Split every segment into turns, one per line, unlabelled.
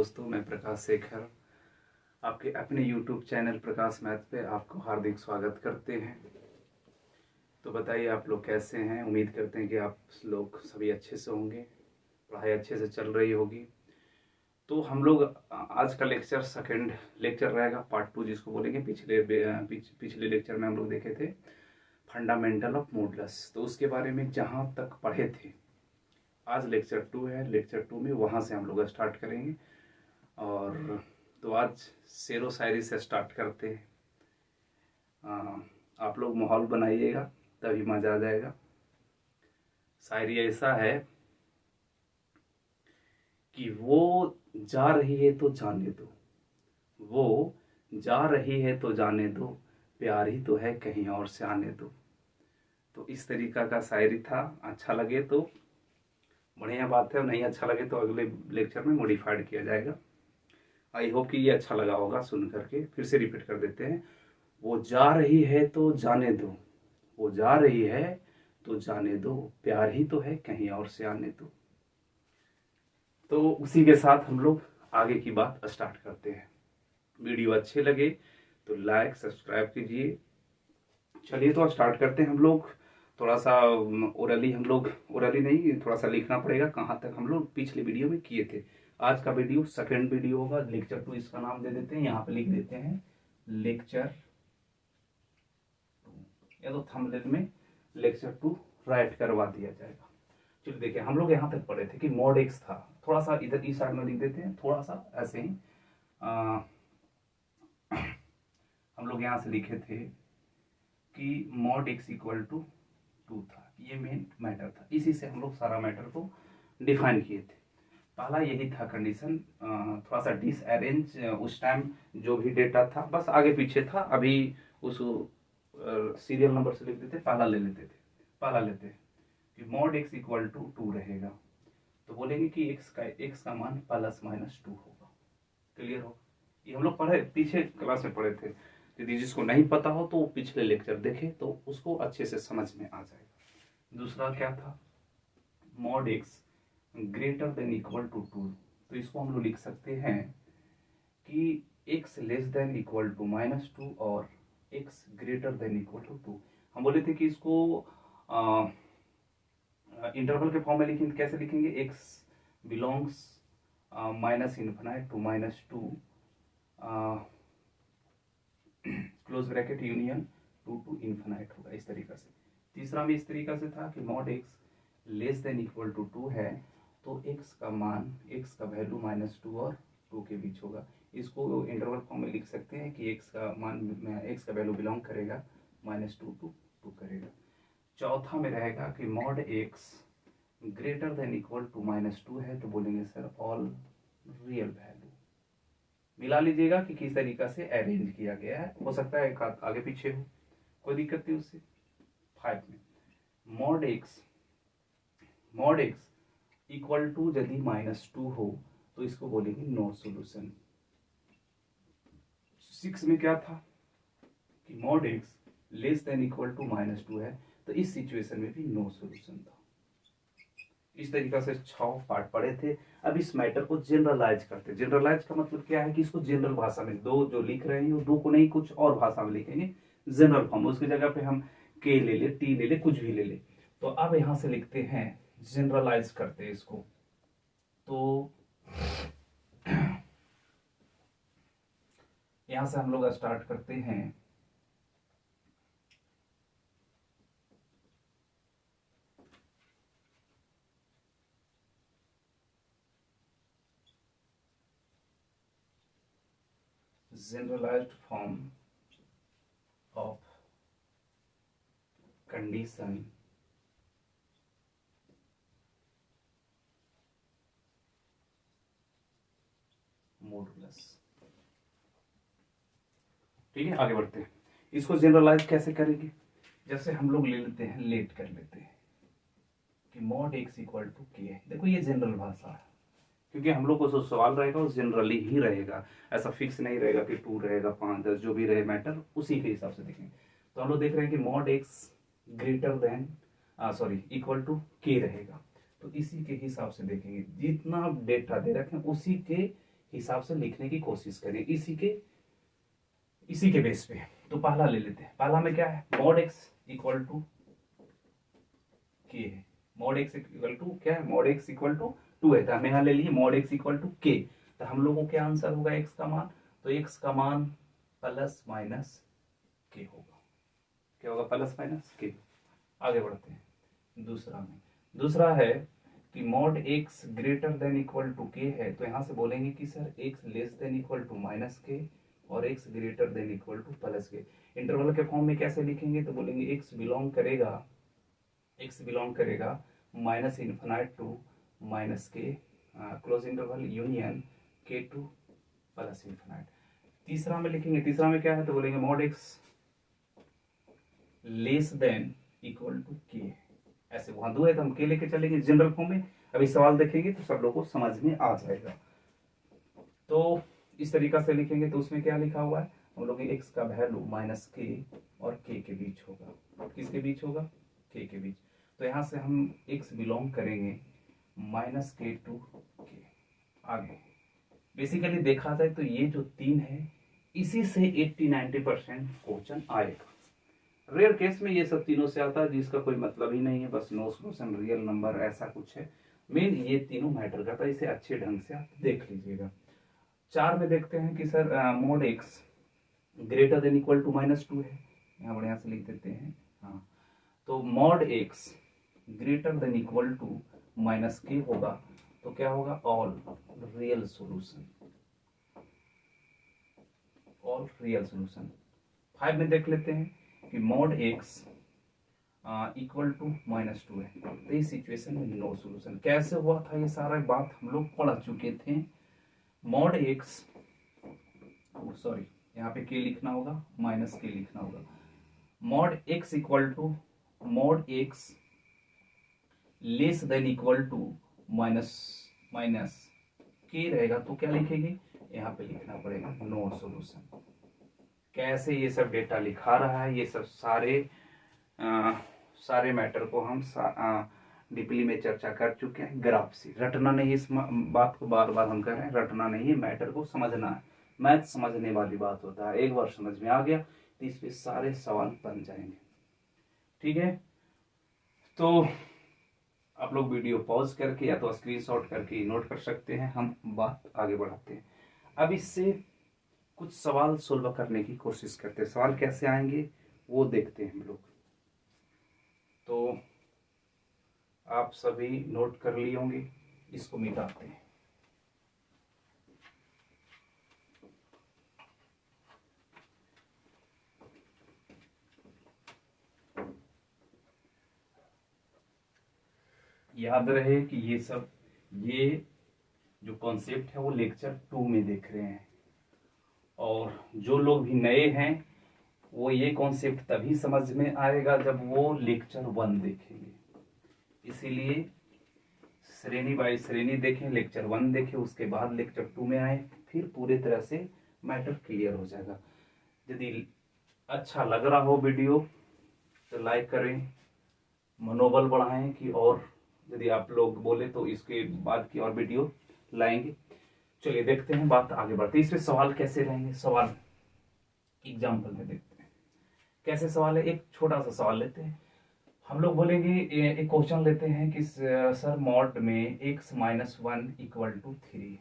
दोस्तों, मैं प्रकाश शेखर आपके अपने YouTube चैनल प्रकाश मैथ पे आपको हार्दिक स्वागत करते हैं। तो बताइए आप लोग कैसे हैं। उम्मीद करते हैं कि आप लोग सभी अच्छे से होंगे, पढ़ाई अच्छे से चल रही होगी। तो हम लोग आज का लेक्चर सेकंड लेक्चर रहेगा, पार्ट 2 जिसको बोलेंगे। पिछले लेक्चर में हम लोग देखे थे फंडामेंटल ऑफ मॉडुलस, तो उसके बारे में जहाँ तक पढ़े थे आज लेक्चर 2 है। लेक्चर 2 में वहाँ से हम लोग स्टार्ट करेंगे। और तो आज शेरो शायरी से स्टार्ट करते हैं। आप लोग माहौल बनाइएगा तभी मज़ा आ जाएगा। शायरी ऐसा है कि वो जा रही है तो जाने दो, वो जा रही है तो जाने दो, प्यार ही तो है कहीं और से आने दो। तो इस तरीका का शायरी था। अच्छा लगे तो बढ़िया बात है, और नहीं अच्छा लगे तो अगले लेक्चर में मॉडिफाइड किया जाएगा। आई होप कि ये अच्छा लगा होगा सुन करके। फिर से रिपीट कर देते हैं। वो जा रही है तो जाने दो, वो जा रही है तो जाने दो, प्यार ही तो है कहीं और से आने दो। तो उसी के साथ हम लोग आगे की बात स्टार्ट करते हैं। वीडियो अच्छे लगे तो लाइक सब्सक्राइब कीजिए। चलिए तो स्टार्ट करते हैं हम लोग। थोड़ा सा ओरली नहीं, थोड़ा सा लिखना पड़ेगा कहाँ तक हम लोग पिछले वीडियो में किए थे। आज का वीडियो सेकंड वीडियो होगा। लेक्चर 2 इसका नाम दे देते हैं, यहाँ पे लिख देते हैं लेक्चर 2, या तो थंबनेल में लेक्चर 2 राइट करवा दिया जाएगा। चलिए देखिए, हम लोग यहाँ तक पढ़े थे कि मॉड एक्स था। थोड़ा सा इधर इस साइड में लिख देते हैं, थोड़ा सा ऐसे ही। हम लोग यहाँ से लिखे थे कि मॉड एक्स इक्वल टू 2 था। ये मेन मैटर था, इसी से हम लोग सारा मैटर को डिफाइन किए थे। पहला यही था कंडीशन। थोड़ा सा डिसअरेंज उस टाइम जो भी डेटा था बस आगे पीछे था। अभी उस सीरियल नंबर से लिख देते, पहला ले लेते थे। पहला लेते हैं कि मॉड एक्स इक्वल टू 2 रहेगा, तो बोलेंगे कि एक्स का मान प्लस माइनस 2 होगा। क्लियर हो? ये हम लोग पढ़े, पीछे क्लास में पढ़े थे। यदि जिसको नहीं पता हो तो पिछले लेक्चर देखे तो उसको अच्छे से समझ में आ जाएगा। दूसरा क्या था? Mod x greater than equal to 2, तो इसको हम लोग लिख सकते हैं कि x less than equal to -2 और x greater than equal to 2। हम बोले थे कि इसको इंटरवल के फॉर्म में लिखेंगे। कैसे लिखेंगे? x belongs minus infinite to -2 close bracket union 2 to infinite होगा, इस तरीका से। तीसरा भी इस तरीका से था कि mod x less than equal to 2 है, तो x का मान, x का वैल्यू -2 और 2 के बीच होगा। इसको इंटरवल फॉर्म में लिख सकते हैं कि x का मान, x का वैल्यू बिलोंग करेगा -2 टू 2 करेगा। चौथा में रहेगा कि mod x greater than equal to -2 है, तो बोलेंगे सर ऑल रियल वैल्यू। मिला लीजिएगा कि किस तरीका से अरेंज किया गया है। हो सकता है एक आगे पीछे हो, कोई दिक्कत नहीं उससे। 5 में मॉड एक्स इक्वल टू यदि -2 हो तो इसको बोलेंगे नो सॉल्यूशन। 6 में क्या था कि mod x less than equal to -2 है, तो इस सिचुएशन में भी नो सॉल्यूशन था। इस तरीका से 6 पार्ट पढ़े थे। अब इस मैटर को जनरलाइज करते हैं। जनरलाइज का मतलब क्या है कि इसको जनरल भाषा में, दो जो लिख रहे हैं वो 2 को नहीं कुछ और भाषा में लिखेंगे जनरल फॉर्म। उसकी जगह पे हम के ले ले, टी ले ले, कुछ भी ले ले। तो अब यहां से लिखते हैं, जनरलाइज करते हैं इसको। तो यहां से हम लोग स्टार्ट करते हैं। Generalised form of condition modulus. ठीक है, आगे बढ़ते हैं। इसको जनरलाइज कैसे करेंगे? जैसे हम लोग ले लेते हैं, लेट कर लेते हैं कि मॉड एक्स इक्वल टू के है। देखो ये जनरल भाषा है, क्योंकि हम लोग को जो सवाल रहेगा वो जनरली ही रहेगा, ऐसा फिक्स नहीं रहेगा कि 2 रहेगा 5 10 जो भी रहे मैटर उसी के हिसाब से देखेंगे। तो हम लोग देख रहे हैं कि mod x greater than equal to के रहेगा, तो इसी के हिसाब से देखेंगे। जितना डेटा दे रखे हैं उसी के हिसाब से लिखने की कोशिश करें इसी के बेस पे। तो पहला ले लेते हैं। पहला में क्या है, मॉड x इक्वल टू के है। मॉड x इक्वल टू क्या है, मॉड x इक्वल टू 2 है, तो हम यहाँ ले लिए मॉड x इक्वल टू के। तो हम लोगों को क्या आंसर होगा x का मान, तो x का मान प्लस माइनस के होगा। क्या होगा, प्लस माइनस के। आगे बढ़ते हैं दूसरा में। दूसरा है कि mod x greater than equal to के है, तो यहाँ से बोलेंगे कि sir x less than equal to minus के और x greater than equal to plus के। इंटरवल के फॉर्म में कैसे लिखेंगे, तो बोलेंगे x बिलोंग करेगा माइनस इन्फिनाइट टू माइनस के क्लोज इंटरवल यूनियन के टू प्लस इन्फिनाइट। तीसरा में लिखेंगे, तीसरा में क्या है, तो बोलेंगे mod x less than equal to के। ऐसे वहां 2 है तो हम के लेके चलेंगे जनरल फॉर्म में। अभी सवाल देखेंगे तो सब लोगों को समझ में आ जाएगा। तो इस तरीका से लिखेंगे, तो उसमें क्या लिखा हुआ है, हम लोग x का वैल्यू माइनस के और k के बीच होगा। किसके बीच होगा, k के बीच। तो यहाँ से हम x बिलोंग करेंगे माइनस के टू के। आगे बेसिकली देखा जाए तो ये जो 3 है इसी से 80-90% क्वेश्चन आएगा। रेयर केस में ये सब तीनों से आता है जिसका कोई मतलब ही नहीं है, बस नो सॉल्यूशन रियल नंबर ऐसा कुछ है। मेन ये तीनों मैटर करता है, इसे अच्छे ढंग से आप देख लीजिएगा। 4 में देखते हैं कि sir mod x greater than equal to minus 2 है, यहाँ बढ़िया से लिख देते हैं। हाँ, तो mod x greater than equal to minus के होगा, तो क्या होगा, ऑल रियल सॉल्यूशन। 5 में देख लेते हैं कि mod x equal to minus 2 है, तो इस सिचुएशन में नो सॉल्यूशन। कैसे हुआ था ये सारा बात हम लोग पढ़ चुके थे। मॉड x सॉरी यहाँ पे के लिखना होगा, माइनस के लिखना होगा। Mod x equal to mod x less than equal to minus के रहेगा, तो क्या लिखेंगे, यहाँ पे लिखना पड़ेगा नो सॉल्यूशन। कैसे ये सब डेटा लिखा रहा है, ये सब सारे मैटर को हम डीपली में चर्चा कर चुके हैं। ग्राफ से रटना नहीं, इस बात को बार बार हम कह रहे हैं, रटना नहीं है, मैटर को समझना है। मैथ समझने वाली बात होता है, एक बार समझ में आ गया तो इस पे सारे सवाल बन जाएंगे। ठीक है, तो आप लोग वीडियो पॉज करके या तो स्क्रीनशॉट करके नोट कर सकते हैं। हम बात आगे बढ़ाते हैं। अब इससे कुछ सवाल सोल्व करने की कोशिश करते हैं। सवाल कैसे आएंगे वो देखते हैं हम लोग। तो आप सभी नोट कर लिए होंगे, इसको मिटाते हैं। याद रहे कि ये जो कॉन्सेप्ट है वो लेक्चर 2 में देख रहे हैं, और जो लोग भी नए हैं वो ये कॉन्सेप्ट तभी समझ में आएगा जब वो लेक्चर 1 देखेंगे। इसीलिए श्रेणी बाई श्रेणी देखें, लेक्चर 1 देखें, उसके बाद लेक्चर 2 में आए, फिर पूरी तरह से मैटर क्लियर हो जाएगा। यदि अच्छा लग रहा हो वीडियो तो लाइक करें, मनोबल बढ़ाएं कि और यदि आप लोग बोले तो इसके बाद की और वीडियो लाएंगे। चलिए देखते हैं, बात आगे बढ़ते हैं। इसमें सवाल कैसे रहेंगे, सवाल एग्जाम्पल में देखते हैं कैसे सवाल है। एक छोटा सा सवाल लेते हैं, हम लोग बोलेंगे एक क्वेश्चन लेते हैं कि सर मॉड में x माइनस 1 इक्वल टू 3 है।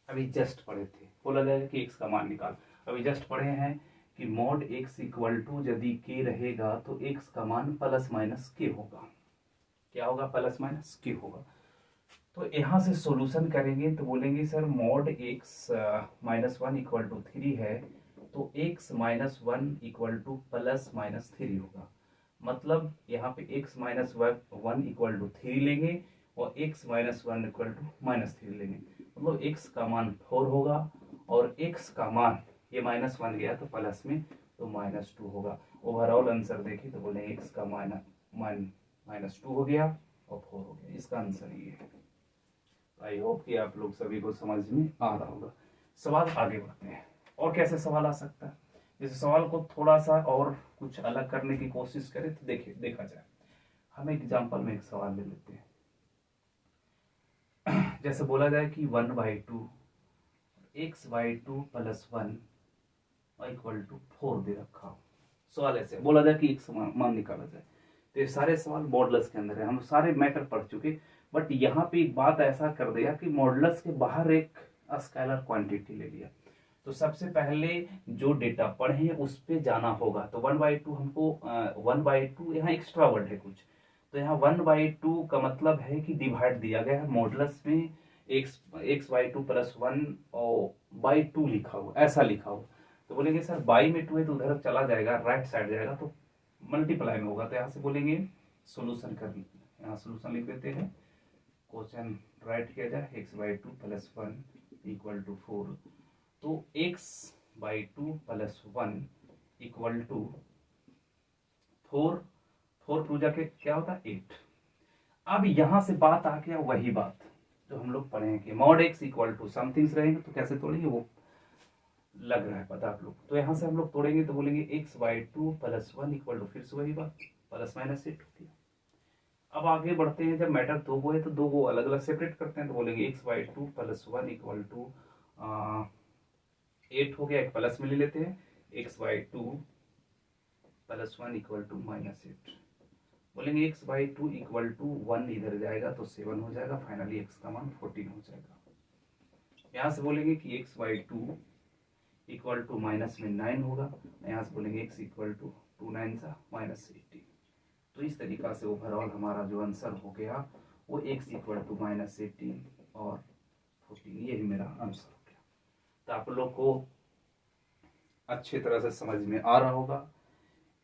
अभी जस्ट पढ़े थे, बोला जाएगा कि x का मान निकाल। अभी जस्ट पढ़े हैं कि मॉड x इक्वल टू यदि k रहेगा तो x का मान प्लस माइनस k होगा। क्या होगा, प्लस माइनस k होगा। तो यहाँ से सॉल्यूशन करेंगे तो बोलेंगे sir mod x minus 1 equal to 3 है, तो x minus 1 equal to plus minus 3 होगा। मतलब यहाँ पे x माइनस 1 इक्वल टू 3 लेंगे और x minus 1 equal to minus 3 लेंगे, मतलब x का मान 4 होगा और x का मान ये माइनस 1 गया तो प्लस में तो माइनस 2 होगा। ओवरऑल आंसर देखिए तो बोले x का माइनस 2 हो गया और 4 हो गया। इसका आंसर ये है। आई होप कि आप लोग सभी को समझ में आ रहा होगा। सवाल आगे बढ़ते हैं, और कैसे सवाल आ सकता है। इस सवाल को थोड़ा सा और कुछ अलग करने की कोशिश करें तो देखा जाए। हम एग्जांपल में एक सवाल ले लेते हैं। जैसे बोला जाए कि 1/2 x/2 + 1 = 4 दे रखा हो। सवाल ऐसे बोला जाए कि x मान निकाला जाए, तो ये सारे सवाल मॉडुलस के अंदर है, हम सारे मैटर पढ़ चुके। बट यहाँ पे एक बात ऐसा कर दिया कि मॉडुलस के बाहर एक स्केलर क्वांटिटी ले लिया। तो सबसे पहले जो डेटा पढ़े उस पे जाना होगा। तो 1/2 हमको 1/2 यहाँ एक्स्ट्रा वर्ड है कुछ, तो यहाँ 1/2 का मतलब है कि डिवाइड दिया गया है मॉडुलस में x/2 + 1 और बाई 2 लिखा हुआ, ऐसा लिखा हुआ। तो बोलेंगे सर बाई में 2 है तो उधर चला जाएगा, राइट साइड जाएगा तो मल्टीप्लाई में होगा। तो यहाँ से बोलेंगे सोल्यूशन कर, यहाँ सोल्यूशन लिख देते हैं। क्वेश्चन राइट किया जाए x/2 + 1 = 4। तो x/2 + 1 = 4, 4 टू जाके क्या होता है 8। अब यहां से बात आ गया वही बात जो हम लोग पढ़े हैं कि मॉड x = समथिंग्स रहेंगे तो कैसे तोड़ेंगे वो लग रहा है पता आप लोग। तो यहां से हम लोग तोड़ेंगे तो बोलेंगे x/2 + 1 = फिर से वही बात ±8 होती है। अब आगे बढ़ते हैं, जब मैटर दो गो है तो दो गो अलग अलग सेपरेट करते हैं। तो बोलेंगे x/2 + 1 = 8 हो गया, एक प्लस में ले लेते हैं, x/2 + 1 = -8। बोलेंगे x/2 = 1 इधर जाएगा तो 7 हो जाएगा, फाइनली x का मान 14 हो जाएगा। यहाँ से बोलेंगे कि x/2 = माइनस में 9 होगा, यहाँ से बोलेंगे x = 2 9 सा -18। तो इस तरीका से ओवरऑल हमारा जो आंसर हो गया वो x = -18 और 14, यही मेरा आंसर हो गया। तो आप लोग को अच्छी तरह से समझ में आ रहा होगा,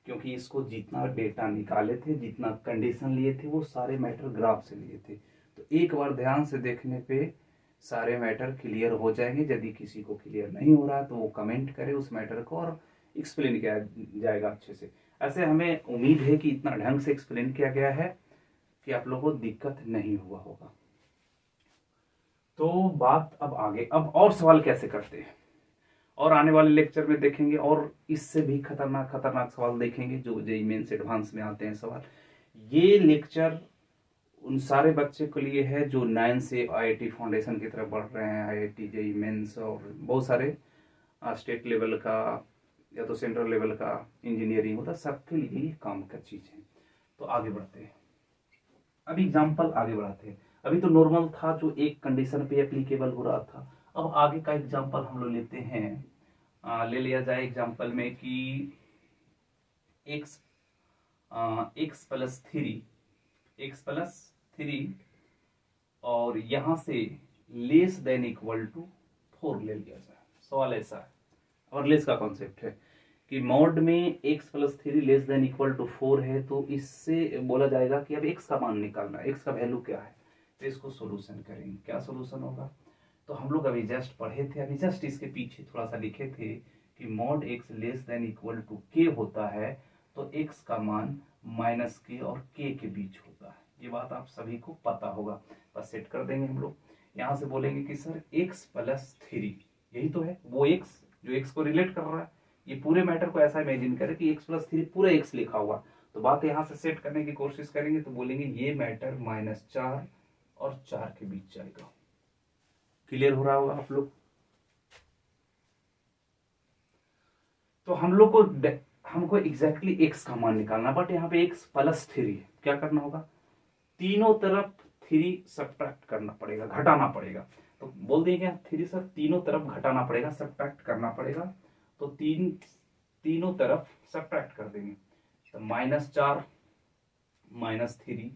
क्योंकि इसको जितना डेटा निकाले थे, जितना कंडीशन लिए थे, वो सारे मैटर ग्राफ से लिए थे। तो एक बार ध्यान से देखने पे सारे मैटर क्लियर हो जाएंगे। यदि किसी को क्लियर नहीं हो रहा तो वो कमेंट करे उस मैटर को और एक्सप्लेन किया जाएगा अच्छे से। ऐसे हमें उम्मीद है कि इतना ढंग से एक्सप्लेन किया गया है कि आप लोगों को दिक्कत नहीं हुआ होगा। तो बात अब आगे, अब और सवाल कैसे करते हैं और आने वाले लेक्चर में देखेंगे, और इससे भी खतरनाक खतरनाक सवाल देखेंगे जो जेईई मेंस एडवांस में आते हैं सवाल। ये लेक्चर उन सारे बच्चे के लिए है जो 9 से आईआईटी फाउंडेशन की तरफ बढ़ रहे हैं, आईआईटी जेईई मेंस और बहुत सारे स्टेट लेवल का या तो सेंट्रल लेवल का इंजीनियरिंग होता है, सबके लिए ये काम का चीज है। तो आगे बढ़ते हैं, अभी एग्जाम्पल आगे बढ़ाते हैं। अभी तो नॉर्मल था जो एक कंडीशन पे एप्लीकेबल हो रहा था। अब आगे का एग्जाम्पल हम लोग लेते हैं। ले लिया जाए एग्जाम्पल में कि x + 3 और यहां से लेस देन इक्वल टू 4 ले लिया जाए। सवाल ऐसा है और लेस का कॉन्सेप्ट है कि मॉड में x + 3 less than equal to 4 है, तो इससे बोला जाएगा कि अब x का मान निकालना है, x का वैल्यू क्या है। तो इसको सोल्यूशन करेंगे, क्या सोल्यूशन होगा। तो हम लोग अभी जस्ट पढ़े थे, अभी जस्ट इसके पीछे थोड़ा सा लिखे थे कि mod x less than equal to k होता है तो x का मान -k और k के बीच होता है। ये बात आप सभी को पता होगा, बस सेट कर देंगे हम लोग। यहाँ से बोलेंगे कि सर x + 3 यही तो है वो x जो x को रिलेट कर रहा है। ये पूरे मैटर को ऐसा इमेजिन करें कि x + 3 पूरा x लिखा हुआ। तो बात यहाँ से सेट करने की कोशिश करेंगे तो बोलेंगे ये मैटर -4 और 4 के बीच जाएगा। क्लियर हो रहा होगा आप लोग। तो हम लोग को हमको एग्जैक्टली x का मान निकालना, बट यहाँ पे x + 3 क्या करना होगा, तीनों तरफ 3 सब्ट्रैक्ट करना पड़ेगा, घटाना पड़ेगा। तो बोल देंगे 3 सर तीनों तरफ घटाना पड़ेगा, सब्ट्रैक्ट करना पड़ेगा। तो तीनों तरफ सब्ट्रैक्ट कर देंगे तो -4 -3,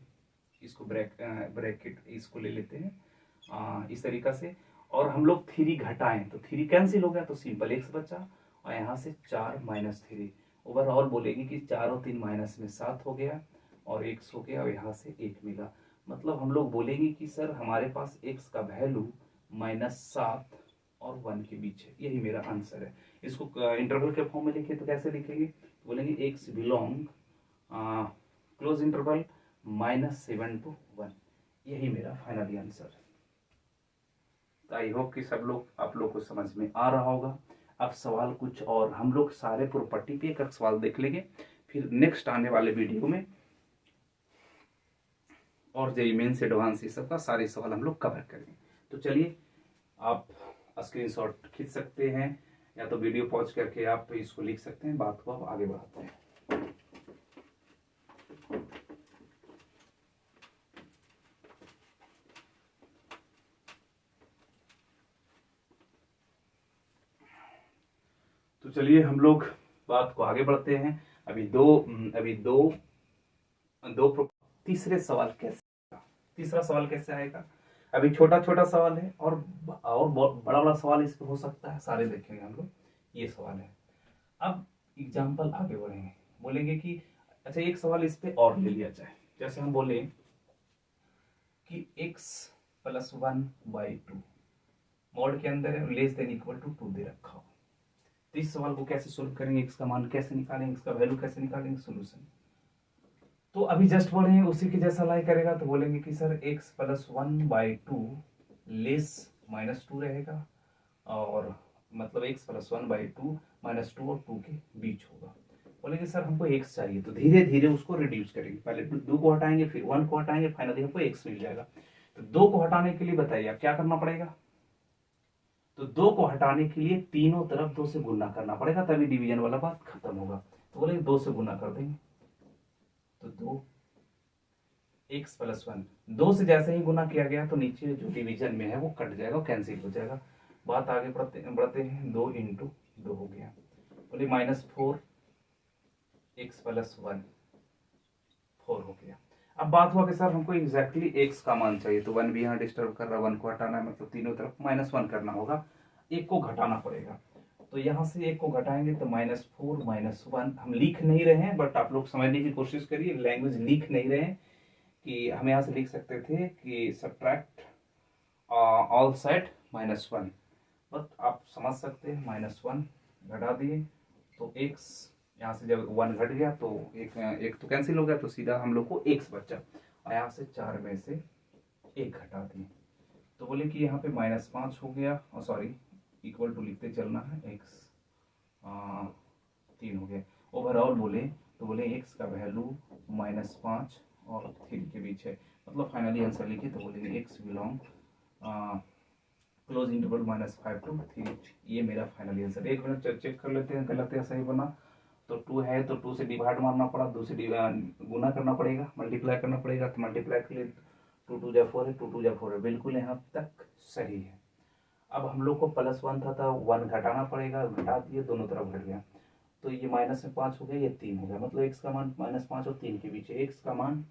इसको ब्रैकेट इसको ले लेते हैं इस तरीका से। और हम लोग 3 घटाएं तो 3 कैंसिल हो गया तो सिंपल x बचा, और यहाँ से 4 -3 ओवरऑल बोलेंगे कि 4 और 3 माइनस में 7 हो गया और x हो गया और यहाँ से 1 मिला। मतलब हम लोग बोलेंगे कि सर हमारे पास x का वैल्यू -7 और 1 के बीच है, यही मेरा आंसर है। इसको इंटरवल के फॉर्म में लिखे तो कैसे लिखेंगे, बोलेंगे x belong close interval -7 to 1, यही मेरा फाइनली आंसर है। तो आई होप कि सब लोग आप लोग को समझ में आ रहा होगा। अब सवाल कुछ और, हम लोग सारे प्रॉपर्टी पे एक सवाल देख लेंगे, फिर नेक्स्ट आने वाले वीडियो में और जेईई मेंस एडवांस ये सब का सारे सवाल हम लोग कवर करेंगे। तो चलिए आप स्क्रीनशॉट खींच सकते हैं या तो वीडियो पॉज करके आप इसको लिख सकते हैं। बात को आप आगे बढ़ाते हैं। तो चलिए हम लोग बात को आगे बढ़ते हैं। अभी दो तीसरे सवाल कैसे, तीसरा सवाल कैसे आएगा। अभी छोटा छोटा सवाल है और बहुत बड़ा बड़ा सवाल इस पे हो सकता है, सारे देखेंगे हम लोग। ये सवाल है। अब एग्जाम्पल आगे बढ़ेंगे, बोलेंगे कि अच्छा एक सवाल इस पे और ले लिया जाए। जैसे हम बोले कि x + 1/2 मॉड के अंदर लेस देन इक्वल टू 2 दे रखा हो। तो इस सवाल को कैसे सोल्व करेंगे, x का मान कैसे निकालेंगे, इसका वैल्यू कैसे निकालेंगे, सोल्यूशन। तो अभी जस्ट बोले उसी के जैसा लाई करेगा तो बोलेंगे कि सर x + 1/2 लेस -2 रहेगा, और मतलब x + 1/2 -2 और 2 के बीच होगा। बोलेंगे सर हमको x चाहिए, तो धीरे धीरे उसको रिड्यूस करेंगे। पहले 2 को हटाएंगे, फिर 1 को हटाएंगे, फाइनली हमको x मिल जाएगा। तो 2 को हटाने के लिए बताइए आप क्या करना पड़ेगा। तो 2 को हटाने के लिए तीनों तरफ 2 से गुना करना पड़ेगा, तभी डिवीजन वाला बात खत्म होगा। तो बोलेंगे 2 से गुना कर देंगे, तो 2 x + 1, 2 से जैसे ही गुना किया गया तो नीचे जो डिवीजन में है वो कट जाएगा, कैंसिल हो जाएगा। बात आगे बढ़ते हैं। 2 × 2 हो गया, बोले -4 x + 1 4 हो गया। अब बात हुआ कि सर हमको एग्जैक्टली x का मान चाहिए, तो 1 भी यहाँ डिस्टर्ब कर रहा है, 1 को हटाना है, मतलब तीनों तरफ -1 करना होगा, 1 को घटाना पड़ेगा। तो यहाँ से 1 को घटाएंगे तो -4 -1, हम लिख नहीं रहे हैं बट आप लोग समझने की कोशिश करिए, लैंग्वेज लिख नहीं रहे हैं कि हम यहाँ से लिख सकते थे कि सब्ट्रैक्ट ऑल साइड -1, बट आप समझ सकते हैं -1 घटा दिए तो x, यहाँ से जब 1 घट गया तो एक तो कैंसिल हो गया, तो सीधा हम लोग को x बचा, और यहाँ से 4 में से 1 घटा दिए तो बोले कि यहाँ पे -5 हो गया, और सॉरी इक्वल टू लिखते चलना है, x 3 हो गया। ओवरऑल बोले तो बोले x का वैल्यू -5 और 3 के बीच है, मतलब फाइनली आंसर लिखे तो बोलेंगे x belong close interval -5 to 3। ये मेरा फाइनल आंसर। एक मिनट चेक कर लेते हैं गलत या सही बना। तो 2 है तो 2 से डिवाइड मारना पड़ा, 2 से गुना करना पड़ेगा, मल्टीप्लाई करना पड़ेगा, तो मल्टीप्लाई के लिए 2 2 जा 4 है, 2 2 जा 4 है, बिल्कुल यहाँ तक सही है। अब हम लोग को +1 था तो 1 घटाना पड़ेगा, घटा दिए, दोनों तरफ घट गया, तो ये -5 हो गया, ये 3 हो गया, मतलब x का मान -5 और 3 के बीच है। x का मान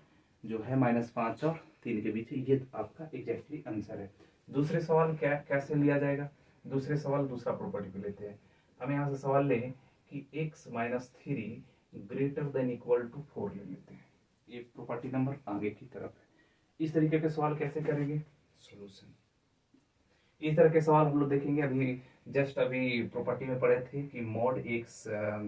जो है -5 और 3 के बीच है, ये आपका एग्जैक्टली आंसर है। दूसरे सवाल कैसे लिया जाएगा। दूसरे सवाल दूसरा प्रॉपर्टी पे लेते हैं। हम यहाँ से सवाल लें कि x - 3 greater than equal to 4 ले लेते हैं। ये प्रॉपर्टी नंबर आगे की तरफ है। इस तरीके के सवाल कैसे करेंगे, सोल्यूशन। इस तरह के सवाल हम लोग देखेंगे। अभी प्रॉपर्टी में पढ़े थे कि mod x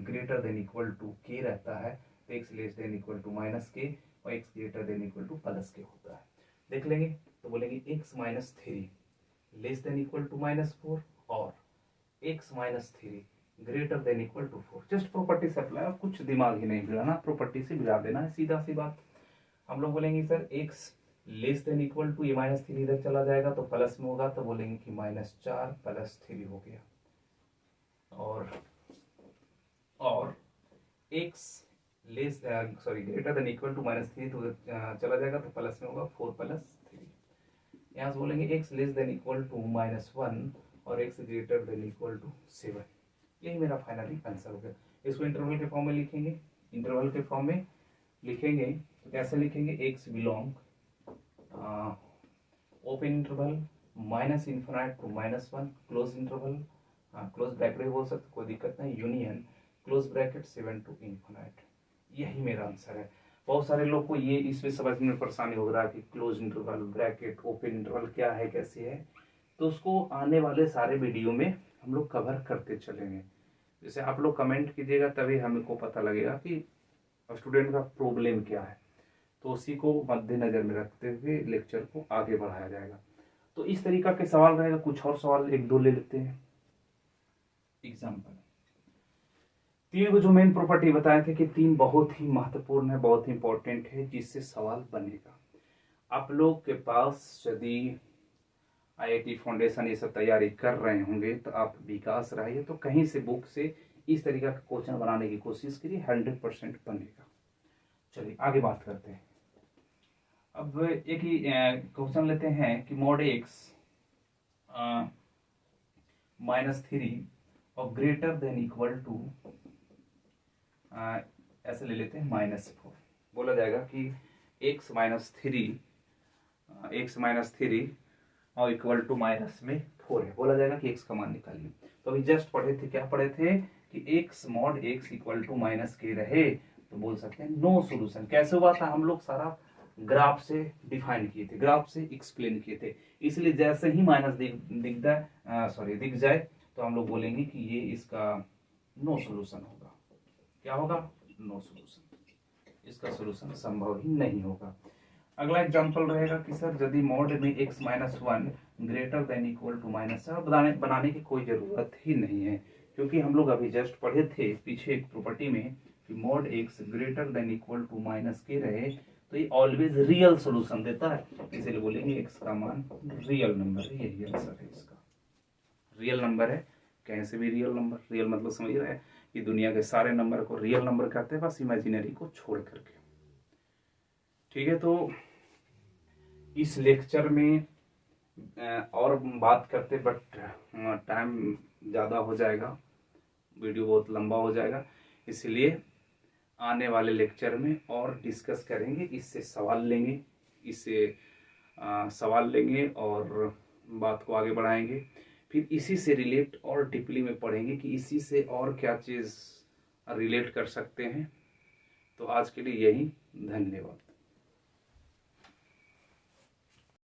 greater than equal to k रहता है, तो x less than equal to -k और x greater than equal to +k होता है। देख लेंगे तो बोलेंगे x - 3 less than equal to -4 और x - 3 greater than equal to 4। Just property से अप्लाई, कुछ दिमाग ही नहीं मिलाना, प्रॉपर्टी से मिला देना है, सीधा सी बात। हम लोग बोलेंगे sir x less than equal to, ये -3 इधर चला जाएगा तो प्लस में होगा, तो बोलेंगे कि -4 + 3 हो गया, और x less greater than equal to -3 तो चला जाएगा तो प्लस में होगा, 4 + 3। यहाँ से बोलेंगे x less than equal to -1 और x greater than equal to 7। यही मेरा फाइनली आंसर हो गया। इसको इंटरवल के फॉर्म में लिखेंगे। इंटरवल के फॉर्म में लिखेंगे तो कैसे लिखेंगे, x belong open interval -∞ to -1 close interval, close bracket बोल सकते, कोई दिक्कत नहीं, यूनियन क्लोज ब्रैकेट 7 to ∞। यही मेरा आंसर है। बहुत सारे लोग को ये इसमें समझने में परेशानी हो रहा है कि close interval, bracket, open interval क्या है, कैसे है, तो उसको आने वाले सारे वीडियो में हम लोग कवर करते चलेंगे। जैसे आप लोग कमेंट कीजिएगा तभी हमको पता लगेगा कि स्टूडेंट का प्रॉब्लम क्या है, तो उसी को मद्देनजर में रखते हुए लेक्चर को आगे बढ़ाया जाएगा। तो इस तरीका के सवाल रहेगा। कुछ और सवाल 1-2 ले लेते हैं। एग्जाम्पल 3 को जो मेन प्रॉपर्टी बताए थे कि 3 बहुत ही महत्वपूर्ण है, बहुत ही इंपॉर्टेंट है, जिससे सवाल बनेगा। आप लोग के पास यदि IIT फाउंडेशन ये सब तैयारी कर रहे होंगे तो आप विकास रहिए, तो कहीं से बुक से इस तरीका का क्वेश्चन बनाने की कोशिश करिए, 100% बनेगा। चलिए आगे बात करते हैं। अब एक ही क्वेश्चन लेते हैं कि mod x -3 और ग्रेटर देन इक्वल टू ऐसे ले लेते हैं -4। बोला जाएगा कि x -3 और इक्वल टू -4 है। बोला जाएगा कि x का मान निकालिए। तो अभी जस्ट पढ़े थे, क्या पढ़े थे कि x mod x equal to -k रहे तो बोल सकते हैं नो सॉल्यूशन। कैसे हुआ था, हम लोग सारा ग्राफ से डिफाइन किए थे, ग्राफ से एक्सप्लेन किए थे, इसलिए जैसे ही माइनस दिख जाए तो हम लोग बोलेंगे कि ये इसका नो सॉल्यूशन होगा। क्या होगा? नो सॉल्यूशन, इसका सॉल्यूशन संभव ही नहीं होगा। अगला एग्जांपल रहेगा कि सर यदि मॉड में x -1 greater than equal to -7 बनाने की कोई जरूरत ही नहीं है, क्योंकि हम लोग अभी जस्ट पढ़े थे पीछे एक प्रॉपर्टी में कि mod x greater than equal to -k रहे तो ये ऑलवेज रियल सॉल्यूशन देता है, इसीलिए बोलेंगे x का मान रियल नंबर है। यही आंसर है इसका, रियल नंबर है। कहीं से भी रियल नंबर, रियल मतलब समझ रहे हैं कि दुनिया के सारे नंबर को रियल नंबर कहते हैं, बस इमेजिनरी को छोड़ करके। ठीक है, तो इस लेक्चर में और बात करते बट टाइम ज़्यादा हो जाएगा, वीडियो बहुत लंबा हो जाएगा, इसलिए आने वाले लेक्चर में और डिस्कस करेंगे, इससे सवाल लेंगे और बात को आगे बढ़ाएंगे। फिर इसी से रिलेट और डीपली में पढ़ेंगे कि इसी से और क्या चीज़ रिलेट कर सकते हैं। तो आज के लिए यही, धन्यवाद।